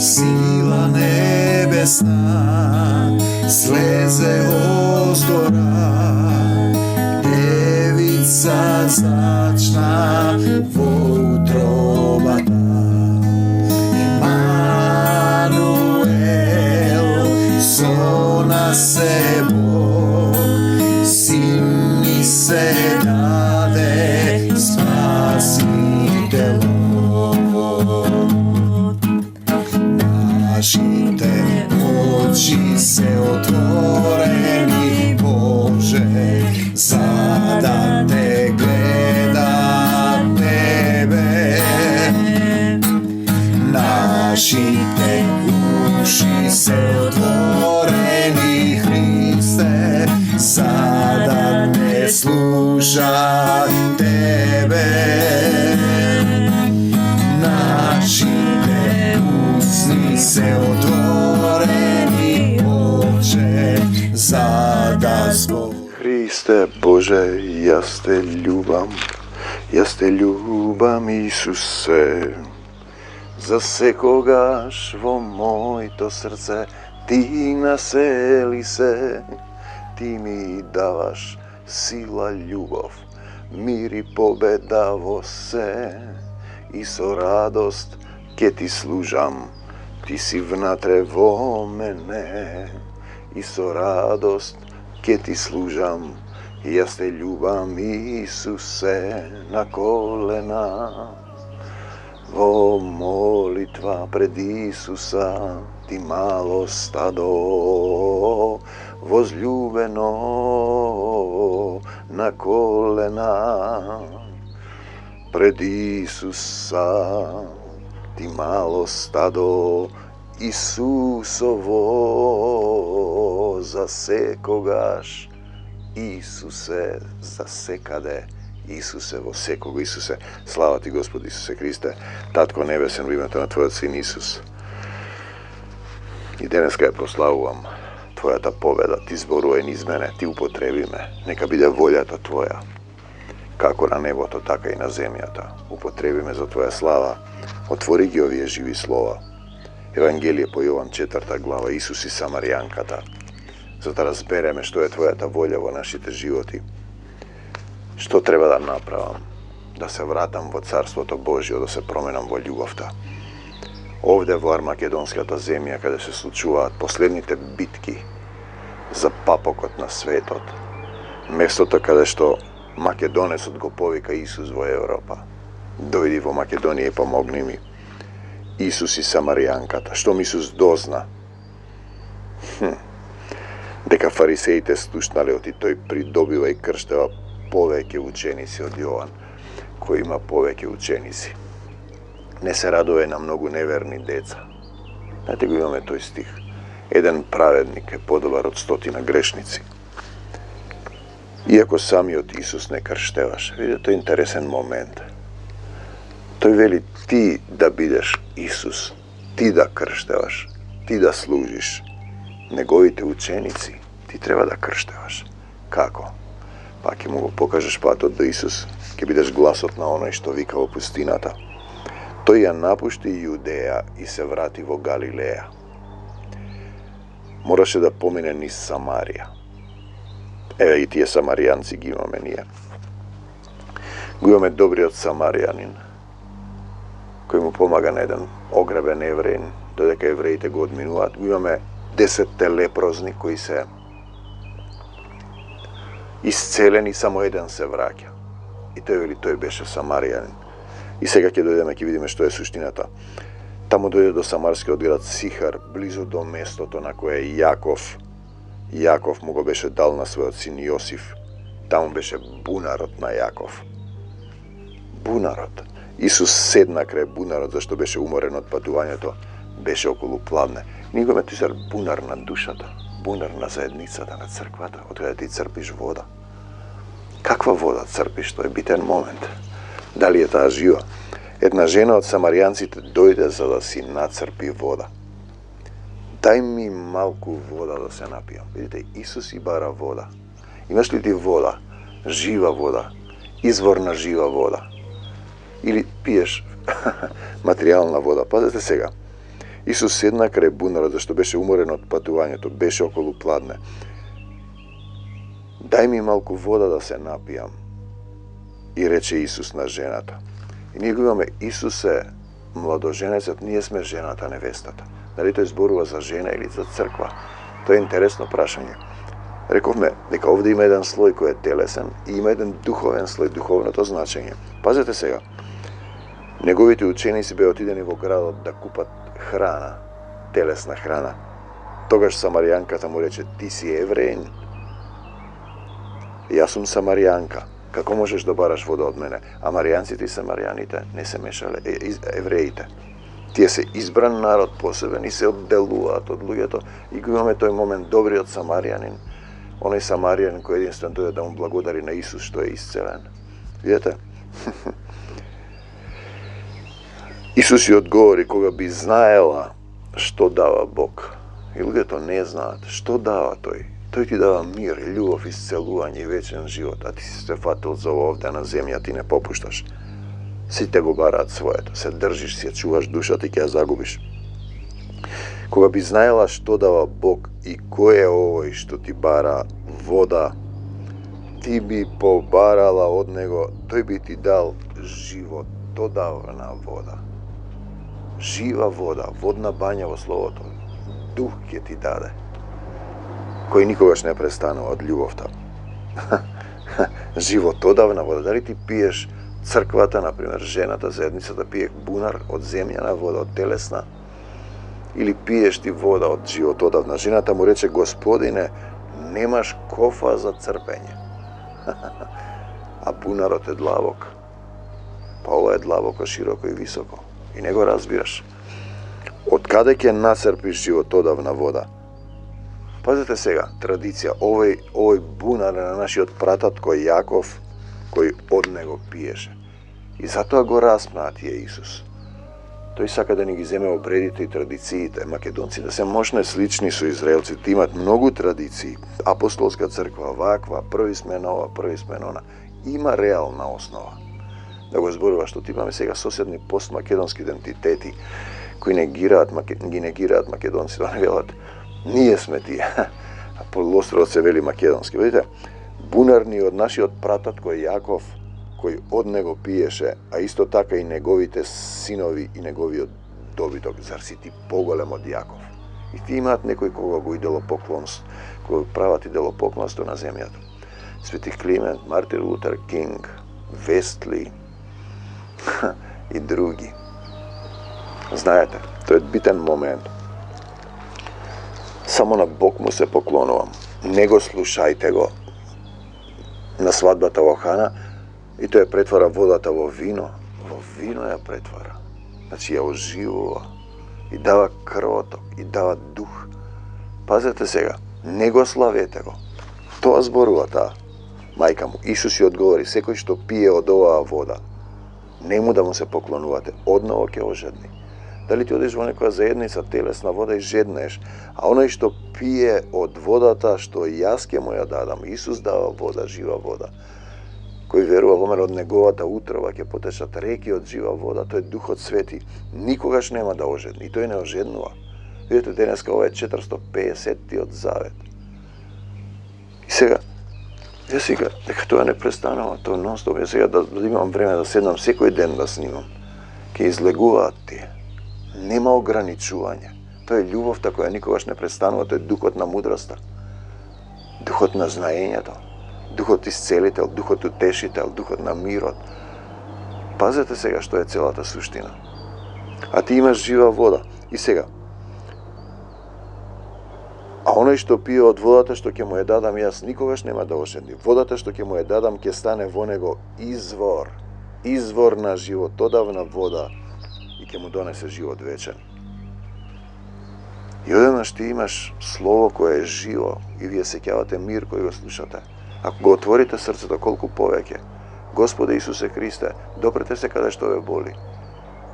sila nebesna, sleze ozdora, devica začna vo utrobata. Emanuel, so na sebo, sin mi se dade spasitelj. Našite oči se otvoreni, Bože, sada te gleda tebe. Našite uši se otvoreni, Hriste, sada te sluša tebe. Našite usni se otvoreni, Oče, zada zbog. Hriste Bože, ja te ljubam Isuse, za sekogaš vo mojto srce, ti naseli se, ti mi davaš sila, ljubov, mir i pobeda vo se, i so radost kje ti služam, ti si vnatre vo mene, i so radost kje ti služam, ja te ljubam Isuse na kolena. Vo molitva pred Isusa, ti malo stado, возлюбено na kolena. Pred Isusa, ti malo stado Isusovo, zasekogaš Isuse, zasekade Isuse, vo sekoga Isuse. Slava ti, Gospod Isuse Hriste, Tatko nebesen, u ime na tvoj sin Isus. I deneska je proslavujem tvoja ta pobeda, ti zboruj iz mene, ti upotrebi me, neka bude volja ta tvoja, kako na nebo to taka i na zemlja ta. Upotrebi me za tvoja slava, otvori gi ovije živi slova. Evangelije po Jovan 4. glava, Isus i Samarijankata. Zato razbere me što je tvoja ta volja vo našite životi. Što treba da napravam, da se vratam vo carstvo to Božje, da se promenam vo ljubavta. Ovde vo Armakedonskата zemlja, kada se slučuvaат последните битки за папокот на светот, местото каде што Македонецот го повика Исус во Европа. Дојди во Македонија и помогни ми. Исус и Самаријанката. Штом Исус дозна дека фарисеите слушнале оти, тој придобива и крштева повеќе ученици од Јован, кој има повеќе ученици. Не се радува на многу неверни деца. Знаете го имаме тој стих. Еден праведник е подобар од 100 грешници. Иако самиот Исус не крштеваше. Видите, тој интересен момент. Тој вели ти да бидеш Исус, ти да крштеваш, ти да служиш. Неговите ученици, ти треба да крштеваш. Како? Па ќе му го покажеш патот до Исус, ќе бидеш гласот на оној што вика во пустината. Тој ја напушти Јудеја и се врати во Галилеја. Мораше да помине низ Самарија. Еве и тие самаријанци ги имаме ние. Го имаме добриот самаријанин, кој му помага на еден ограбен евреин, додека евреите го одминуваат. Го имаме 10 лепрозни кои се исцелени, само еден се враќа. И тој вели, тој беше самаријанин. И сега ќе дојдеме, ќе видиме што е суштината. Таму дојде до самарскиот град Сихар, близу до местото на кое Јаков му го беше дал на својот син Јосиф. Таму беше бунарот на Јаков. Бунарот. Исус седна крај бунарот, зашто беше уморен од патувањето, беше околу пладне. Ние го имаме тизар бунар на душата, бунар на заедницата, на црквата, од каде ти црпиш вода. Каква вода црпиш, тоа е битен момент. Дали е таа жива? Една жена од самаријанците дојде за да си нацрпи вода. Дај ми малку вода да се напијам. Видите, Исус и бара вода. Имаш ли ти вода? Жива вода. Извор на жива вода. Или пиеш материјална вода. Пазете сега. Исус седна крај бунарот зашто беше уморен од патувањето, беше околу пладне. Дај ми малку вода да се напијам, и рече Исус на жената. И ние го имаме, Исус е младоженецот, ние сме жената, невестата. Дали тој зборува за жена или за црква? Тоа е интересно прашање. Рековме дека овде има еден слој кој е телесен и има еден духовен слој, духовното значење. Пазете сега. Неговите ученици беа отидени во градот да купат храна, телесна храна. Тогаш самаријанката му рече: ти си евреин, јас сум самаријанка. Како можеш да бараш вода од мене? А маријанците и самаријаните не се мешале, евреите. Тие се избран народ, посебен, и се одделуваат од луѓето. И го имаме тој момент, добриот самаријанин, оној самаријанин кој единствен дојде да му благодари на Исус што е исцелен. Видете? Исус ја одговори: кога би знаела што дава Бог. И луѓето не знаат што дава тој. Тој ти дава мир, љубов, исцелување и вечен живот, а ти си се фатил за овде на земја, ти не попушташ. Сите го бараат своето, се држиш, се чуваш душата и ќе ја загубиш. Кога би знаела што дава Бог и кој е овој што ти бара вода, ти би побарала од него, тој би ти дал животодавна вода. Жива вода, водна бања во словото, дух ќе ти даде, кој никогаш не престанува од љубовта. Животодавна вода. Дали ти пиеш црквата, например, жената, заедницата пие бунар од земјана вода, од телесна, или пиеш ти вода од животодавна? Жената му рече: Господине, немаш кофа за црпење. А бунарот е длабок. Па ова е длабоко, широко и високо. И не го разбираш. Од каде ќе нацрпиш животодавна вода? Пазете сега, традиција, овој бунар е на нашиот прататко Јаков, кој од него пиеше. И затоа го распнаа тие Исус. Тој сака да ни ги земе обредите и традициите. Македонците се мощно слични со израелците, имат многу традиции. Апостолска црква, ваква, први сме на ова, први сме на она. Има реална основа. Да го зборува, што имаме сега соседни постмакедонски идентитети кои ги негираат македонците, да не велат: ние сме тие. А полуостровот се вели македонски. Видите, бунарни од нашиот прататко Јаков, кој од него пиеше, а исто така и неговите синови и неговиот добиток. Зар си ти поголем од Јаков? И ти имаат некои кога го идолопоклонство, кои прават идолопоклонство на земјата. Свети Климент, Мартин Лутер Кинг, Вестли и други. Знаете, тој е битен момент. Само на Бог му се поклонувам. Не го слушајте го. На свадбата во Хана, и тој ја претвара водата во вино. Во вино ја претвара. Значи ја оживува. И дава крвоток, и дава дух. Пазете сега, не го славете го. Тоа зборува таа мајка му. Исус ја одговори: секој што пие од оваа вода, нему да му се поклонувате, одново ќе ожедни. Дали ти одиш во некоја заедница, телесна вода и жеднеш, а оној што пие од водата што јас ќе му ја дадам, Исус дава вода, жива вода, кој верува во мене, од неговата утрова ќе потечат реки од жива вода, тој е Духот Свети, никогаш нема да ожедни, и тој не ожеднува. Видите, денеска ова е 450-тиот завет. И сега, јас сега, дека тоа не престанува, тоа нон-стоп, јас сега да имам време да седнам секој ден да снимам, ќе излегуваат тие. Нема ограничување. Тоа е љубовта која никогаш не престанува, тоа е духот на мудроста, духот на знаењето, духот исцелител, духот утешител, духот на мирот. Пазете сега што е целата суштина. А ти имаш жива вода. И сега, а оној што пие од водата што ќе му ја дадам јас, никогаш нема да ожедни. Водата што ќе му ја дадам ќе стане во него извор, извор на животодавна вода, и ќе му донесе живот вечен. И одеднаш ти имаш слово кое е живо и вие сеќавате мир кој го слушате. Ако го отворите срцето, колку повеќе. Господе Исусе Христе, допрете се каде што ве боли.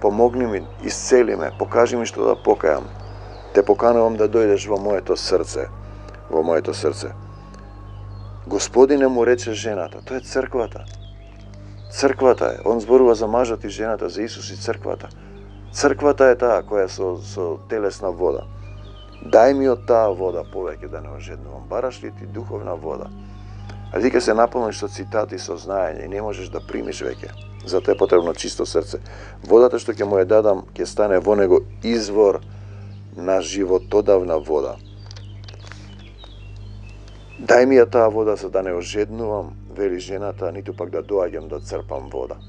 Помогни ми, исцели ме, покажи ми што да покајам. Те поканувам да дојдеш во моето срце. Во моето срце. Господине, му рече жената, тоа е црквата. Црквата е. Он зборува за мажот и жената, за Исус и црквата. Црквата е таа која со телесна вода. Дај ми од таа вода повеќе да не ожеднувам. Бараш ли ти духовна вода? А ти ке се наполниш со цитати, со знаење и не можеш да примиш веќе. Затоа е потребно чисто срце. Водата што ќе му ја дадам, ќе стане во него извор на животодавна вода. Дај ми ја таа вода за да не ожеднувам, вели жената, ниту пак да доаѓам да црпам вода.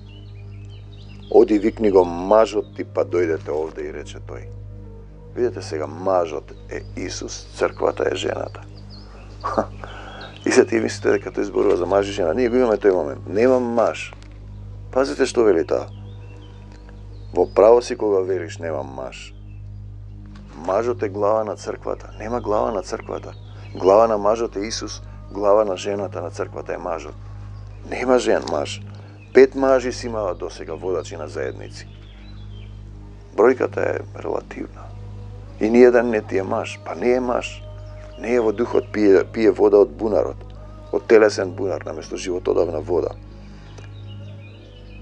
Оди викни го мажот ти, па дојдете овде, и рече тој. Видете сега, мажот е Исус, црквата е жената. И се ти мислите дека тој зборува за маж и жена. Ние го имаме тој момент. Немам маж. Пазите што вели таа. Во право си кога вериш немам маж. Мажот е глава на црквата. Нема глава на црквата. Глава на мажот е Исус, глава на жената на црквата е мажот. Нема жен маж. 5 мажи си имала досега водачи на заедници. Бројката е релативна. И ниеден не ти е маж. Па не е маж. Не е во духот, пие вода од бунарот. Од телесен бунар, наместо животодавна вода.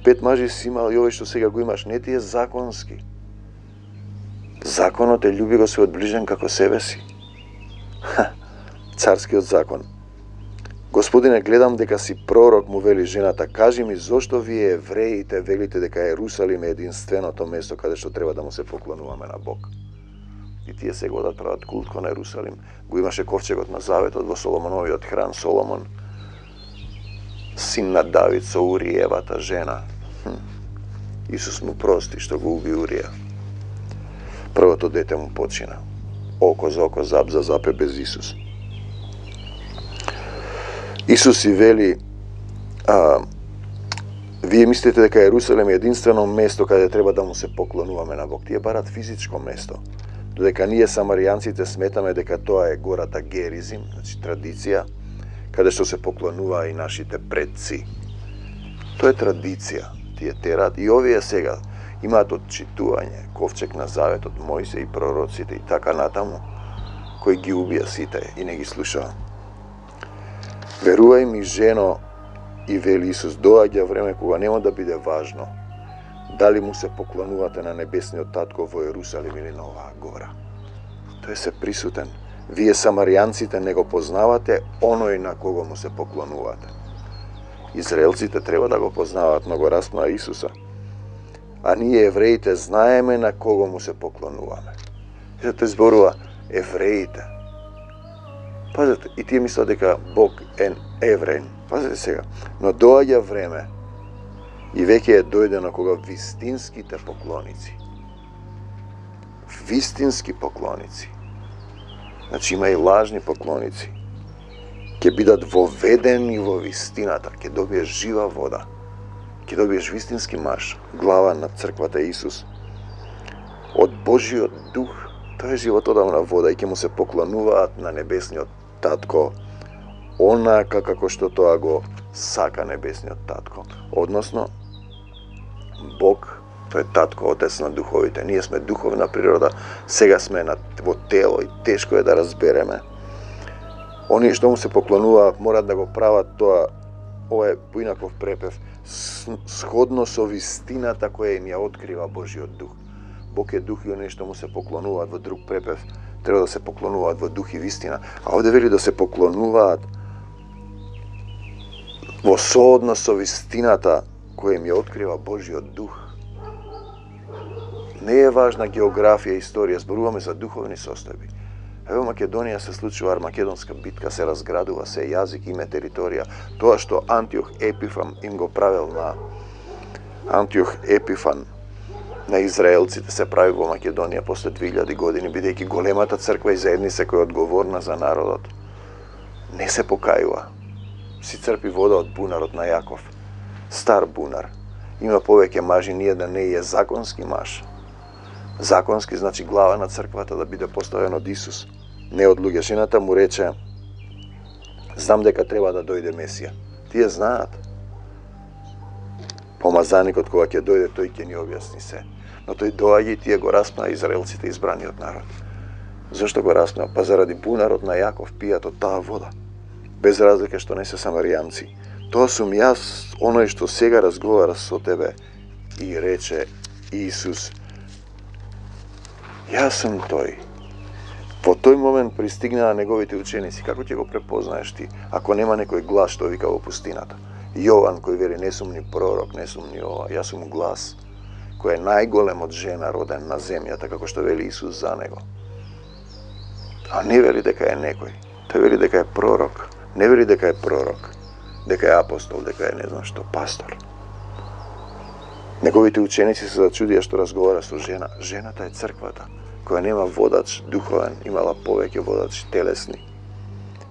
5 мажи си имал и овој што сега го имаш, не ти е законски. Законот е љуби го својот ближен како себе си. Царскиот закон. Господине, гледам дека си пророк, му вели жената, кажи ми зошто вие евреите велите дека Ерусалим е единственото место каде што треба да му се поклонуваме на Бог. И тие сега одат прават култ кон Ерусалим. Го имаше ковчегот на заветот во Соломоновиот храм. Соломон, син на Давид со Уриевата жена. Исус му прости што го уби Урија. Првото дете му почина. Око за око, зап за зап е без Исус. Исус си вели, вие мислите дека Ерусалим е единствено место каде треба да му се поклонуваме на Бог. Тие барат физичко место. Додека ние самаријанците сметаме дека тоа е гората Геризим, значи традиција, каде што се поклонуваа и нашите предци. Тоа е традиција. Тие терат и овие сега имаат отчитување, ковчег на заветот, Мојсе и пророците и така натаму, кои ги убија сите и не ги слушаа. Верувај ми, жено, и вели Исус, доаѓа време кога нема да биде важно дали му се поклонувате на небесниот татко во Ерусалим или на оваа гора. Тој се присутен. Вие самаријанците не го познавате оној на кого му се поклонувате. Израелците треба да го познаваат, но го распнаа Исуса. А ние евреите знаеме на кого му се поклонуваме. И тој зборува евреите. Пазете, и тие мислат дека Бог е евреин. Пазете сега. Но доаѓа време и веќе е дојдено кога вистинските поклоници, значи има и лажни поклоници, ќе бидат воведени во вистината, ќе добиеш жива вода, ќе добиеш вистински маж, глава на црквата Исус, од Божиот дух, тоа е животодавна вода и ќе му се поклонуваат на небесниот татко, онака како што тоа го сака небесниот татко. Односно, Бог, тој е татко, отец на духовите. Ние сме духовна природа, сега сме во тело и тешко е да разбереме. Оние што му се поклонуваат морат да го прават тоа, ова е поинаков препев, сходно со вистината која им ја открива Божиот дух. Бог е дух и оние што му се поклонуваат во друг препев, треба да се поклонуваат во дух и вистина. А овде вели да се поклонуваат во соодност со вистината која им ја открива Божиот дух. Не е важна географија и историја, зборуваме за духовни состојби. Ево Македонија се случува Армагедонска битка, се разградува се јазик, име, територија. Тоа што Антиох Епифан им го правил на Антиох Епифан на израелците се прави во Македонија после 2000 години, бидејќи големата црква и заедница која е одговорна за народот не се покајува. Си црпи вода од бунарот на Јаков. Стар бунар. Има повеќе мажи, ниеден не е законски маж. Законски значи глава на црквата да биде поставен од Исус, не од луѓе. Жената му рече, знам дека треба да дојде Месија. Тие знаат. Помазаникот кога ќе дојде, тој ќе ни објасни се. Но тој доаѓа и тие го распнаа израелците, избраниот народ. Зошто го распнаа? Па заради бунарот на Јаков пијат од таа вода. Без разлика што не се самаријанци. Тоа сум јас, оној што сега разговара со тебе, и рече Исус, Јас сум тој. Во тој момент пристигнаа неговите ученици. Како ќе го препознаеш ти, ако нема некој глас што вика во пустината? Јован кој вели, не сум ни пророк, не сум ни ова, јас сум глас, кој е најголем од жена роден на земјата, како што вели Исус за него. А не вели дека е некој. Тој вели дека е пророк. Не вели дека е пророк, дека е апостол, дека е не знам што, пастор. Неговите ученици се зачудија што разговара со жена. Жената е црквата, која нема водач духовен, имала повеќе водачи телесни.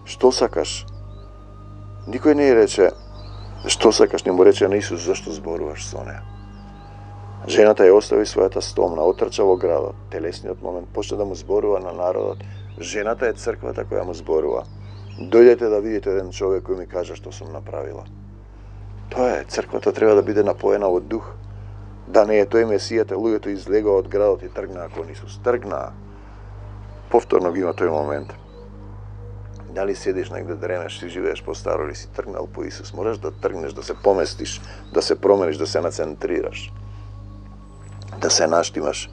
Што сакаш? Никој не рече, што сакаш, не му рече на Исус, зашто зборуваш со неа. Жената ја остави својата стомна, отрча во градот. Телесниот момент почна да му зборува на народот. Жената е црквата која му зборува. Дојдете да видите еден човек кој ми кажа што сум направила. Тоа е, црквата треба да биде напоена од дух. Да не е тој Месијата, луѓето излегоа од градот и тргнаа кон Исус. Тргнаа. Повторно ги има тој момент. Дали седиш негде дремеш, си живееш по-старо или си тргнал по Исус, мораш да тргнеш, да се поместиш, да се промениш, да се нацентрираш, да се наштимаш.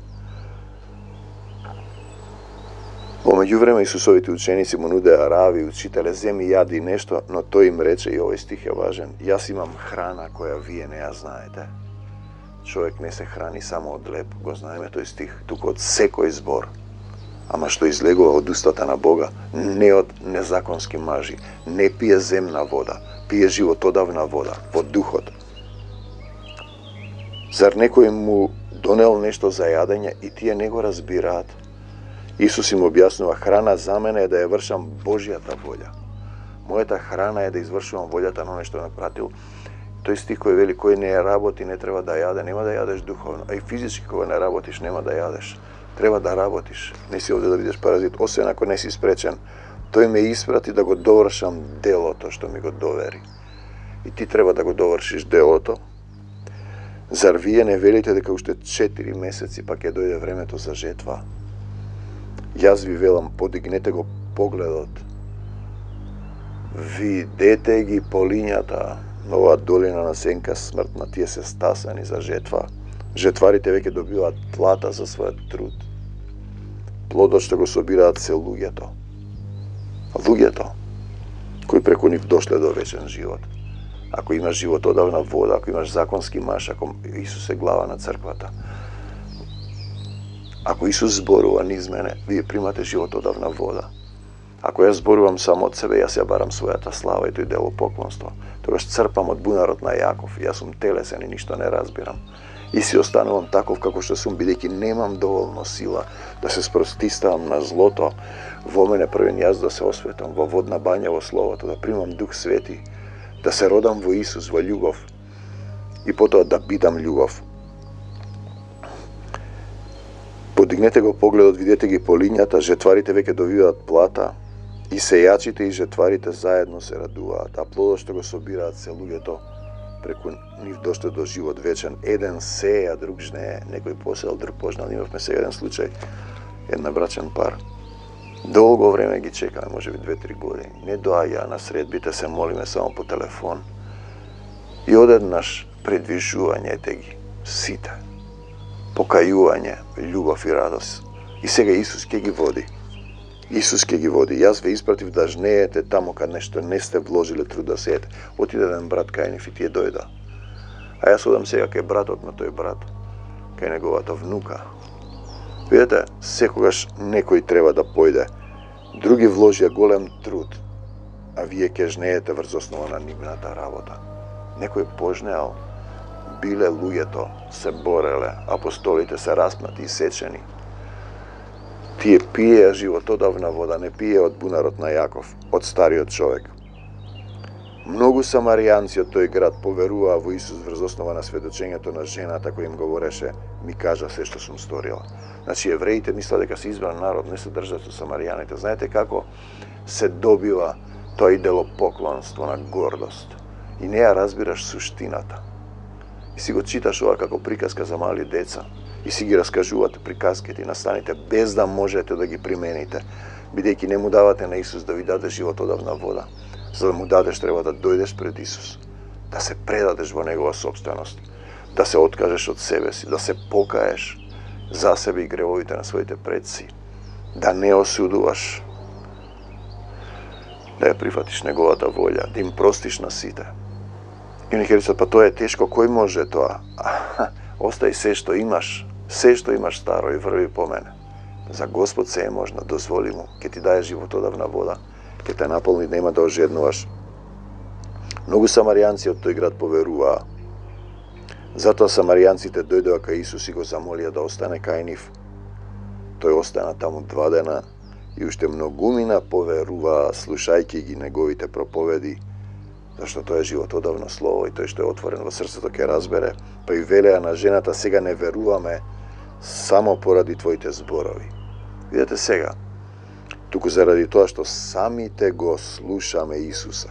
Во меѓувреме Исусовите ученици му нудеа: рави, учителе, земи јади нешто, но тој им рече, и овој стих е важен: јас имам храна која вие не ја знаете. Човек не се храни само од леп, го знаеме тој стих, туку од секој збор. Ама што излегува од устата на Бога, не од незаконски мажи, не пие земна вода, пие животодавна вода, во духот. Зар некој му донел нешто за јадење и тие не го разбираат? Исус им објаснува: храна за мене е да ја вршам Божјата волја. Мојата храна е да извршувам волјата на оној што ме пратил. Тој стих кој вели: кој не работи не треба да јаде, нема да јадеш духовно, а и физички кога не работиш нема да јадеш. Треба да работиш. Не си овде да бидеш паразит, освен ако не си спречен. Тој ме испрати да го довршам делото што ми го довери. И ти треба да го довршиш делото. Зар вие не велите дека уште 4 месеци па ќе дојде времето за жетва? Јас ви велам, подигнете го погледот. Видете ги полињата на оваа долина на сенка смртна, тие се стасани за жетва. Жетварите веќе добиваат плата за својот труд. Плодот што го собираат се луѓето. Луѓето кои преку нив дошле до вечен живот. Ако имаш животодавна вода, ако имаш законски маж, ако Исус е глава на црквата, ако Исус зборува низ мене, вие примате животодавна вода. Ако јас зборувам само од себе, јас ја барам својата слава и тој дело поклонство. Тогаш црпам од бунарот на Јаков, јас сум телесен и ништо не разбирам. И си останувам таков како што сум, бидејќи немам доволно сила да се спротиставам на злото. Во мене првен јас да се осветам во водна бања во Словото, да примам Дух Свети, да се родам во Исус, во љубов и потоа да бидам љубов. Подигнете го погледот, видете ги полињата, жетварите веќе добиваат плата, и сејачите и жетварите заедно се радуваат, а плодот што го собираат се луѓето преку нив дошле до живот вечен. Еден сеја, друг жнее, некој посеал, друг пожнал. Имавме сега еден случај, една брачен пар. Долго време ги чекаме, може би 2-3 години. Не доаѓа на средбите, се молиме само по телефон. И одеднаш предвижувањете ги, сите. Покајување, љубов и радост. И сега Исус ќе ги води. Исус ќе ги води. Јас ве испратив да жнеете таму каде нешто не сте вложиле труд да сеете. Отиде еден брат кај нив и тие дојда. А јас одам сега кај братот на тој брат, кај неговата внука. Видете, секогаш некој треба да појде. Други вложија голем труд, а вие ќе жнеете врз основа на нивната работа. Некој пожнеал, биле луѓето, се бореле, апостолите се распнати и сечени. Тие пиеа животодавна вода, не пие од бунарот на Јаков, од стариот човек. Многу самаријанци од тој град поверуваа во Исус врз основа на сведочењето на жената која им говореше: ми кажа се што сум сторила. Значи, евреите мислат дека се избран народ, не се држат со самаријаните. Знаете како се добива тоа идолопоклонство на гордост? И не ја разбираш суштината. И си го читаш ова како приказка за мали деца. И си ги раскажувате приказките и настаните без да можете да ги примените, бидејќи не му давате на Исус да ви даде животодавна вода. За да му дадеш треба да дојдеш пред Исус, да се предадеш во негова сопственост, да се откажеш од себе си, да се покаеш за себе и гревовите на своите предци, да не осудуваш, да ја прифатиш неговата волја, да им простиш на сите. И они ќе речат, па тоа е тешко, кој може тоа? Остај се што имаш старо и врви по мене. За Господ се е можно, дозволи му, ќе ти даде животодавна вода, ќе те наполни, нема да ожеднуваш. Многу самаријанци од тој град поверуваа. Затоа самаријанците дојдоа кај Исус и го замолија да остане кај нив. Тој остана таму 2 дена и уште многумина поверуваа, слушајќи ги неговите проповеди, зашто тоа е животодавно слово и тој што е отворен во срцето ќе разбере. Па и велеа на жената, сега не веруваме само поради твоите зборови. Видете сега, туку заради тоа што самите го слушаме Исуса.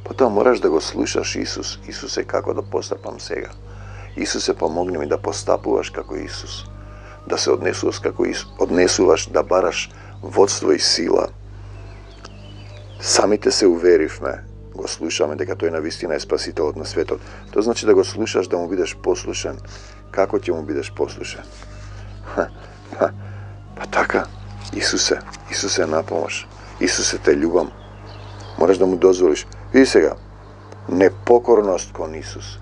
Потоа мораш да го слушаш Исус. Исус е како да постапам сега. Исус е помогни ми да постапуваш како Исус. Да се однесуваш, да бараш водство и сила. Самите се уверивме, го слушаме дека тој навистина е спасителот на светот. Тоа значи да го слушаш, да му бидеш послушен. Како ќе му бидеш послушен? Па така, Исусе на помош. Исусе, те љубам. Мораш да му дозволиш. Види сега, непокорност кон Исус,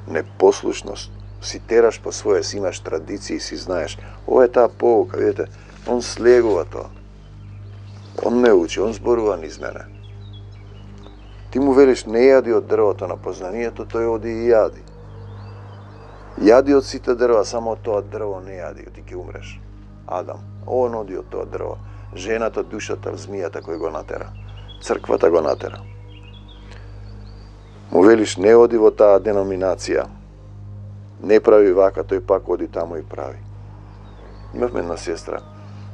непослушност, си тераш по своје, си имаш традиции, си знаеш. Ова е таа поука, видите, он слегува тоа. Он ме учи, он зборува низ мене. Ти му велиш, не јади од дрвото на познанието, тој оди и јади. Јади од сите дрва, само од тоа дрво не јади, ти ќе умреш. Адам, он оди од тоа дрво. Жената, душата, змијата кој го натера. Црквата го натера. Му велиш, не оди во таа деноминација. Не прави вака, тој пак оди таму и прави. Имавме една сестра,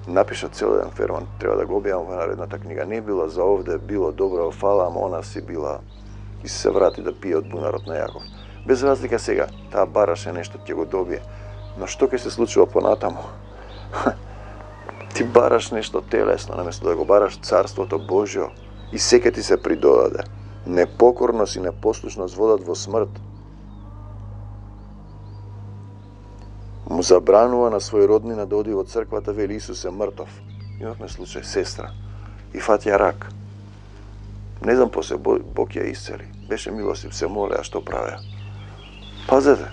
напиша цел ден ферман, треба да го објавам во наредната книга. Не била за овде, било добро, фала, ама она си била и се врати да пие од бунарот на Јаков. Без разлика сега, таа бараше нешто, ќе го добие. Но што ќе се случува понатаму? Ти бараш нешто телесно, наместо да го бараш Царството Божјо и секај ти се придодаде. Непокорност и непослушност водат во смрт. Му забранува на свој роднина да оди во црквата, вели Исус е мртов. Имавме случај, сестра, и фатја рак. Не знам, после Бог ја исцели. Беше милостив, се молеа, што правеа. Пазете,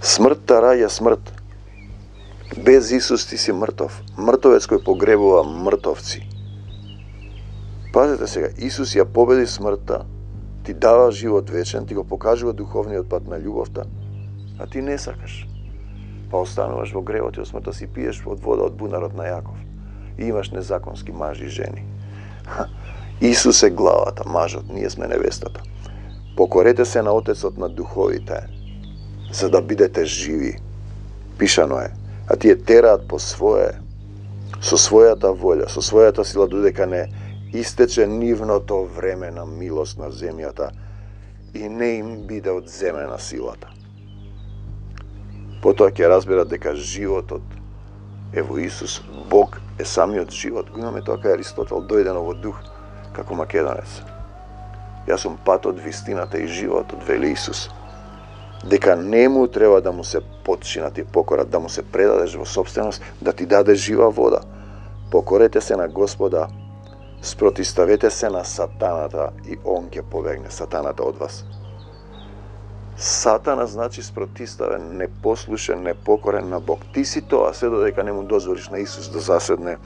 смртта раѓа смрт. Без Исус ти си мртов. Мртовец кој погребува мртовци. Пазете сега, Исус ја победи смртта, ти дава живот вечен, ти го покажува духовниот пат на љубовта, а ти не сакаш. Па остануваш во гревот и од смртта, си пиеш од вода од бунарот на Јаков. И имаш незаконски мажи и жени. Исус е главата, мажот, ние сме невестата. Покорете се на Отецот на духовите, за да бидете живи. Пишано е, а тие тераат по свое, со својата волја, со својата сила, додека не истече нивното време на милост на земјата и не им биде одземена силата. Потоа ќе разберат дека животот е во Исус, Бог е самиот живот. Го имаме тоа кај Аристотел, дојдено во дух како македонец. Јас сум патот, вистината и животот, вели Исус. Дека нему треба да му се потчинат и покорат, да му се предадеш во собственост, да ти даде жива вода. Покорете се на Господа, спротиставете се на сатаната и он ќе побегне, сатаната од вас. Сатана значи спротиставен, непослушен, непокорен на Бог. Ти си тоа, се додека не му дозволиш на Исус да заседне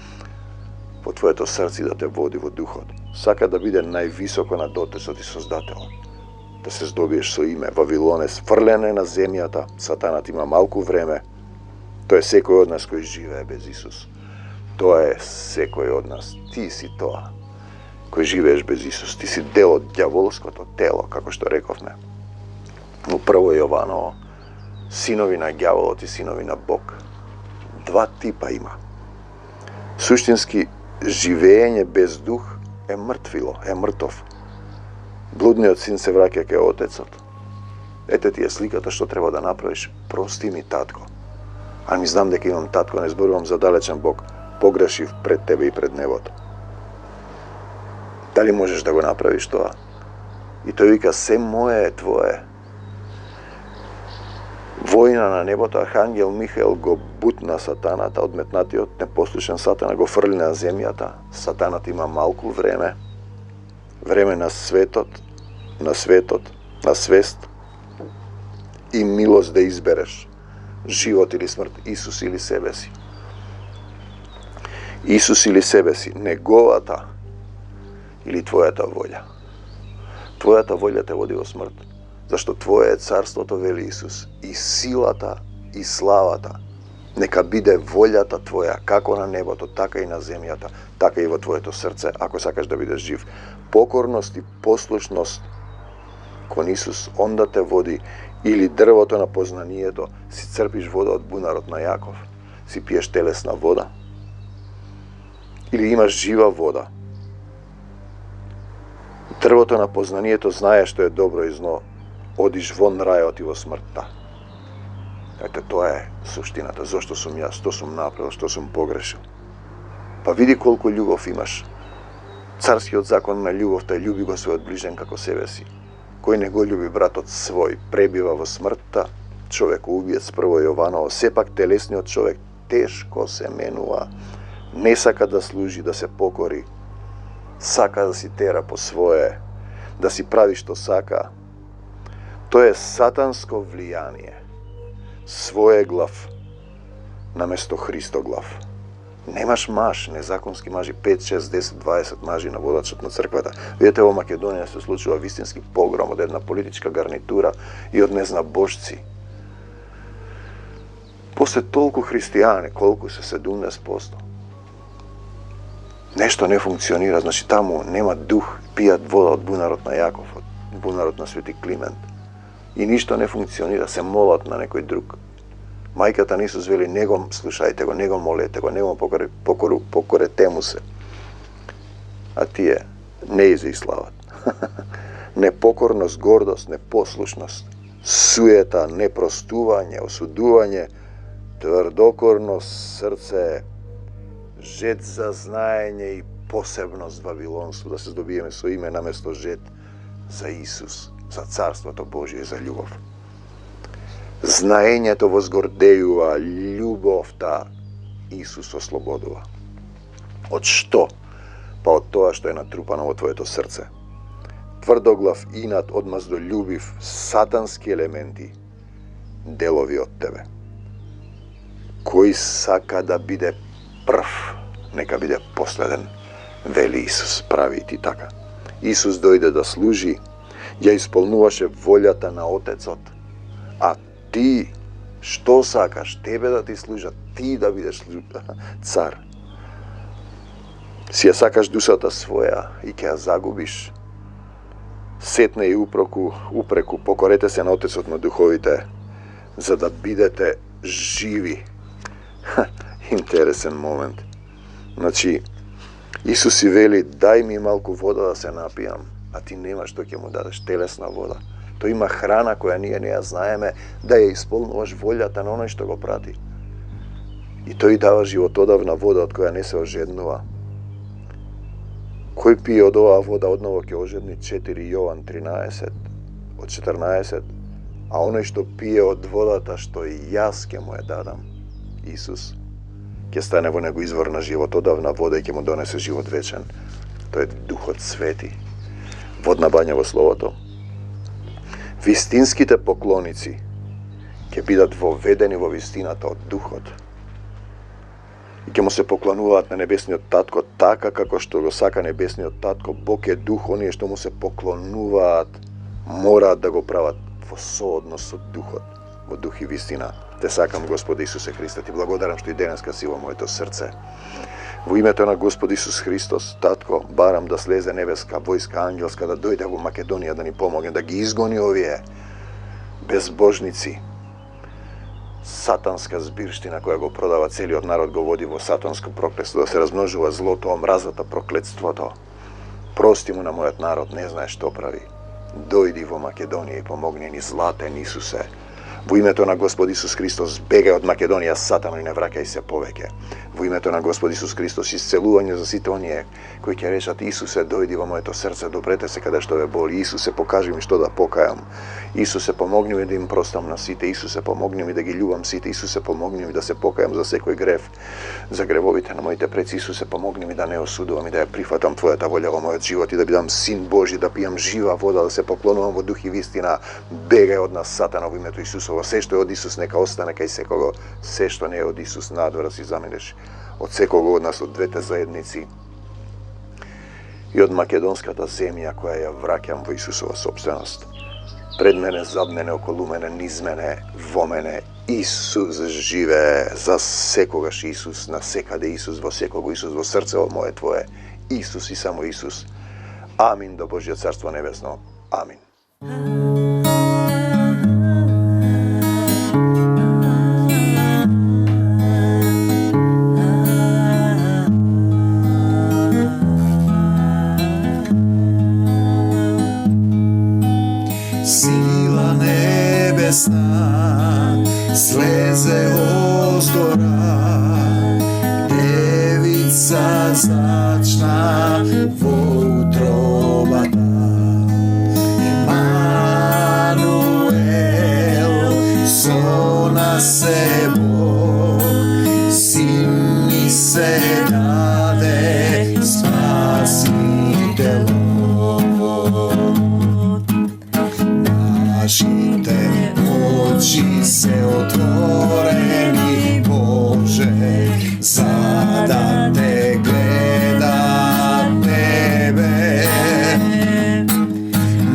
во твоето срце и да те води во духот. Сака да биде највисоко над Отецот и Создателот. Да се здобиеш со име. Вавилон е сврлене на земјата. Сатанат има малку време. Тој е секој од нас кој живее без Исус. Тоа е секој од нас. Ти си тоа кој живееш без Исус. Ти си дел од ѓаволското тело, како што рековме. Во прво Јованово, синови на ѓаволот и синови на Бог. Два типа има. Суштински, живење без дух е мртвило, е мртов. Блудниот син се враќа кај Отецот. Ете ти е сликата што треба да направиш. Прости ми, татко. А ми знам дека имам татко, не зборувам за далечен Бог. Погрешив пред тебе и пред небото. Дали можеш да го направиш тоа? И тој вика, се мое е твое. војна на небото, архангел Михаел го бутна сатаната, одметнатиот, непослушен сатана го фрли на земјата. Сатанат има малку време на светот, на свест и милост да избереш живот или смрт, Исус или себе си. Исус или себе си, неговата или твојата волја. Твојата волја те води во смрт, зашто Твое е царството, вели Исус, и силата и славата. Нека биде волјата Твоја, како на небото, така и на земјата, така и во Твоето срце, ако сакаш да бидеш жив. Покорност и послушност кон Исус онда те води, или дрвото на познанието, си црпиш вода од бунарот на Јаков, си пиеш телесна вода, или имаш жива вода. Дрвото на познанието знае што е добро и зло, одиш вон рајот и во смртта. Ете, тоа е суштината. Зошто сум јас, што сум направил, што сум погрешил. Па види колку љубов имаш. Царскиот закон на љубовта е љуби го својот ближен како себе си. Кој не го љуби братот свој, пребива во смртта. Човек убиец, прво Јованово, сепак телесниот човек тешко се менува. Не сака да служи, да се покори. Сака да си тера по свое, да си прави што сака. Тоа е сатанско влијание. Своje глав наместо Христо глав. Немаш маж, незаконски мажи, 5, 6, 10, 20 мажи на водачот на црквата. Видете, во Македонија се случува вистински погром од една политичка гарнитура и од незнабожци. После толку христијани, колку се 70%. Нешто не функционира, значи таму нема дух, пијат вода од бунарот на Јаков, од бунарот на Свети Климент. И ништо не функционира, се молат на некој друг. Мајката на Исус вели, не го слушајте го, не го молете го, не го покорете му се. А тие не изислават. Непокорност, гордост, непослушност, суета, непростување, осудување, тврдокорност, срце, жет за знаење и посебност вавилонство, да се здобиеме со име наместо жет за Исус, за Царството Божие, за љубов. Знаењето возгордејува, љубовта Исус ослободува. Од што? Па од тоа што е натрупано во твоето срце. Тврдоглав, инат, одмаздолюбив, сатански елементи, делови од тебе. Кој сака да биде прв, нека биде последен, вели Исус, прави и ти така. Исус дојде да служи, ја исполнуваше волјата на Отецот, а ти, што сакаш, тебе да ти служат, ти да бидеш цар. Си ја сакаш душата своја и ќе ја загубиш. Сетне и упреку, покорете се на Отецот на духовите, за да бидете живи. Интересен момент. Значи, Исус си вели, дај ми малку вода да се напијам, а ти немаш што ќе му дадеш, телесна вода. Тој има храна која ние не ја знаеме, да ја исполнуваш волјата на оној што го прати. И тој дава животодавна вода од која не се ожеднува. Кој пие од оваа вода одново ќе ожедни, 4 Јован 13 од 14, а оној што пие од водата што и јас ќе му ја дадам, Исус, ќе стане во него извор на животодавна вода и ќе му донесе живот вечен. Тој е Духот Свети. Водна бања во Словото. Вистинските поклоници ќе бидат воведени во вистината од Духот. И ќе му се поклонуваат на Небесниот Татко така како што го сака Небесниот Татко. Бог е Дух, оние што му се поклонуваат мораат да го прават во сооднос со Духот, во Дух и вистина. Те сакам, Господи Исусе Христе, ти благодарам што и денеска си во моето срце. Во името на Господ Исус Христос, Татко, барам да слезе небеска војска ангелска, да дојде во Македонија да ни помогне, да ги изгони овие безбожници. Сатанска збирштина која го продава целиот народ, го води во сатанско проклетство, да се размножува злото, омразата, проклетството. Прости му на мојот народ, не знае што прави. Дојди во Македонија и помогни ни, златен Исусе. Во името на Господ Исус Христос, бегај од Македонија, Сатана, и не враќај се повеќе. во името на Господ Исус Христос, исцелување за сите оние кои ќе речат: Исусе, дојди во моето срце, допрете се каде што ве боли. Исусе, покажи ми што да покајам. Исусе, помогни ми да им простам на сите. Исусе, помогни ми да ги љубам сите. Исусе, помогни ми да се покајам за секој грев, за гревовите на моите предци. Исусе, помогни ми да не осудувам и да ја прифатам Твојата волја во мојот живот и да бидам син Божи, да пијам жива вода, да се поклонувам во дух и вистина. Бегај од нас, Сатана, во името Исусово. Се што е од Исус нека остане кај секого. Се што не е од Исус надвор си заменеш од секого од нас, од двете заедници и од македонската земја која ја враќам во Исусова собственост. Пред мене, зад мене, околу мене, низ мене, во мене, Исус живее, за секогаш Исус, на секаде Исус, во секого Исус, во срцево мое Твое, Исус и само Исус. Амин до Божје Царство Небесно. Амин. Сила небесна слезе оздора, девица зачна во утробата. Емануел, со нас е Бог, син ни се даде, Спасителот. Нашите очи се отворени, Боже, за да те гледат Тебе.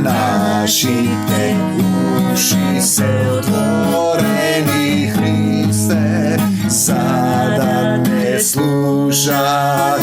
Нашите уши се отворени, Христе, за да те слушат